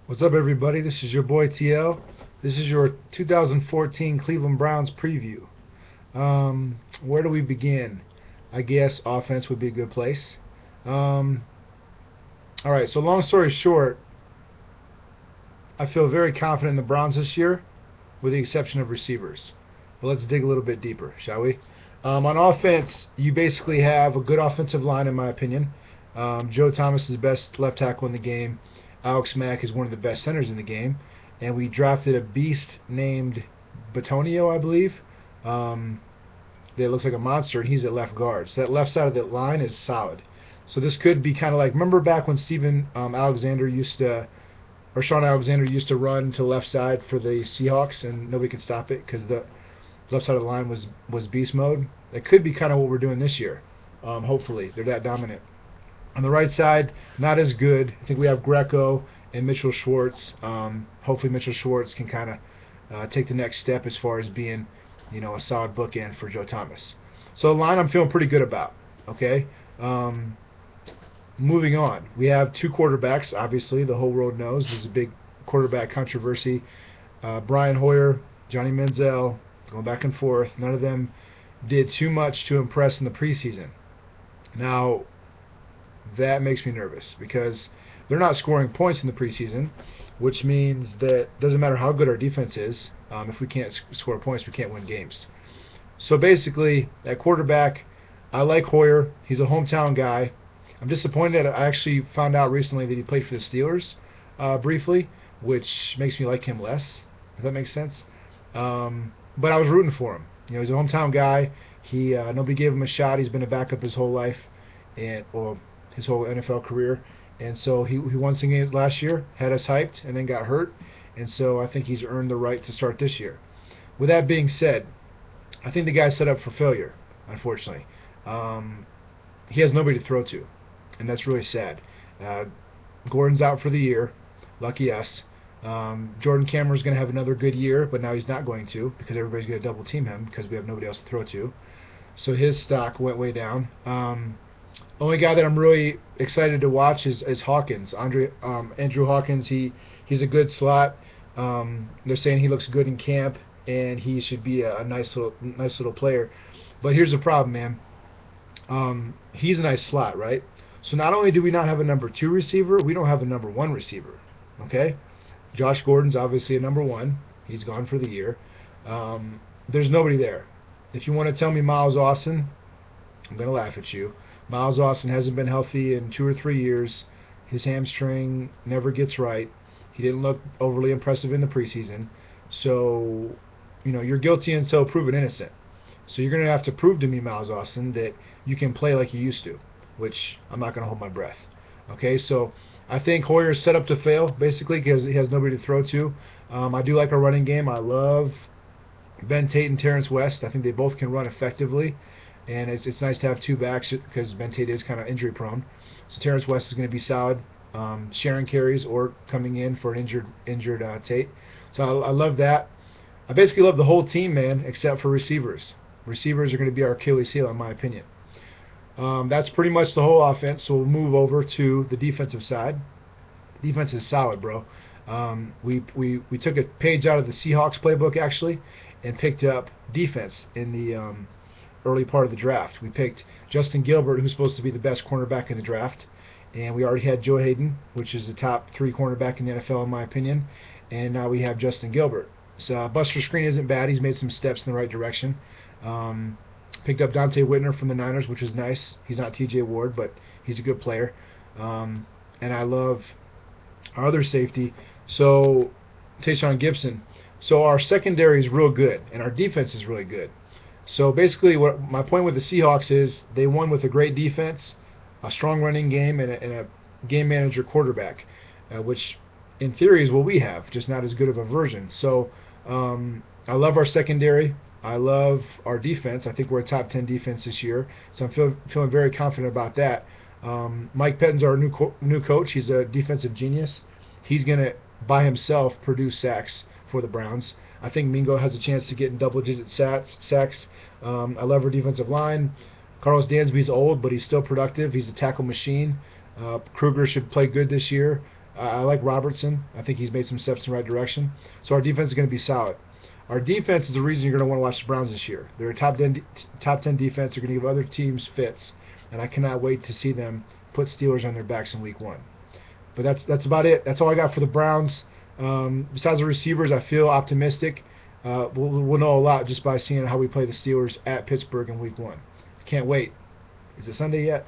What's up, everybody? This is your boy TL. This is your 2014 Cleveland Browns preview. Where do we begin? I guess offense would be a good place. All right, so long story short, I feel very confident in the Browns this year, with the exception of receivers. But let's dig a little bit deeper, shall we? On offense, you basically have a good offensive line, in my opinion. Joe Thomas is the best left tackle in the game. Alex Mack is one of the best centers in the game. And we drafted a beast named Batonio, I believe. That looks like a monster, and he's at left guard. So that left side of the line is solid. So this could be kind of like, remember back when Steven Alexander used to, or Sean Alexander used to run to the left side for the Seahawks, and nobody could stop it because the left side of the line was beast mode. That could be kind of what we're doing this year. Hopefully, they're that dominant. On the right side, not as good. I think we have Greco and Mitchell Schwartz. Hopefully Mitchell Schwartz can kind of take the next step as far as being, a solid bookend for Joe Thomas. So the line I'm feeling pretty good about. Okay. Moving on, we have two quarterbacks. Obviously, the whole world knows there's a big quarterback controversy. Brian Hoyer, Johnny Manziel, going back and forth. None of them did too much to impress in the preseason. Now, that makes me nervous because they're not scoring points in the preseason, which means that it doesn't matter how good our defense is. If we can't score points, we can't win games. So basically, at quarterback, I like Hoyer. He's a hometown guy. I'm disappointed that I actually found out recently that he played for the Steelers briefly, which makes me like him less, if that makes sense. But I was rooting for him. He's a hometown guy. Nobody gave him a shot. He's been a backup his whole life, or his whole NFL career. And so he won some games last year, had us hyped, and then got hurt. And so I think he's earned the right to start this year. With that being said, I think the guy's set up for failure, unfortunately. He has nobody to throw to, and that's really sad. Gordon's out for the year. Lucky us. Jordan Cameron's going to have another good year, but now he's not going to because everybody's going to double team him because we have nobody else to throw to. So his stock went way down. Only guy that I'm really excited to watch is Hawkins. Andrew Hawkins. He's a good slot. They're saying he looks good in camp, and he should be a nice little player. But here's the problem, man. He's a nice slot, right? So not only do we not have a number 2 receiver, we don't have a number 1 receiver. Okay? Josh Gordon's obviously a number 1. He's gone for the year. There's nobody there. If you want to tell me Miles Austin, I'm going to laugh at you. Miles Austin hasn't been healthy in 2 or 3 years. His hamstring never gets right. He didn't look overly impressive in the preseason. So, you're guilty until proven innocent. So you're going to have to prove to me, Miles Austin, that you can play like you used to, which I'm not going to hold my breath. Okay, so I think Hoyer's set up to fail, basically, because he has nobody to throw to. I do like our running game. I love Ben Tate and Terrence West. I think they both can run effectively. And it's nice to have two backs because Ben Tate is kind of injury prone. So Terrence West is going to be solid, sharing carries or coming in for an injured Tate. So I love that. I basically love the whole team, man, except for receivers. Receivers are going to be our Achilles heel, in my opinion. That's pretty much the whole offense. So we'll move over to the defensive side. Defense is solid, bro. We took a page out of the Seahawks playbook actually, and picked up defense in the early part of the draft. We picked Justin Gilbert, who's supposed to be the best cornerback in the draft, and we already had Joe Hayden, which is the top 3 cornerback in the NFL in my opinion, and now we have Justin Gilbert. So Buster Skrine isn't bad. He's made some steps in the right direction. Picked up Dante Whitner from the Niners, which is nice. He's not TJ Ward, but he's a good player. And I love our other safety, so Tayshaun Gibson. So our secondary is real good, and our defense is really good. So basically, what my point with the Seahawks is they won with a great defense, a strong running game, and a game manager quarterback, which in theory is what we have, just not as good of a version. So I love our secondary. I love our defense. I think we're a top 10 defense this year, so I'm feeling very confident about that. Mike Pettine's our new coach. He's a defensive genius. He's going to, by himself, produce sacks for the Browns. I think Mingo has a chance to get in double-digit sacks. I love our defensive line. Carlos Dansby's old, but he's still productive. He's a tackle machine. Kruger should play good this year. I like Robertson. I think he's made some steps in the right direction. So our defense is going to be solid. Our defense is the reason you're going to want to watch the Browns this year. They're a top 10 defense. They're going to give other teams fits, and I cannot wait to see them put Steelers on their backs in Week 1. But that's about it. That's all I got for the Browns. Besides the receivers, I feel optimistic. We'll know a lot just by seeing how we play the Steelers at Pittsburgh in Week 1. I can't wait. Is it Sunday yet?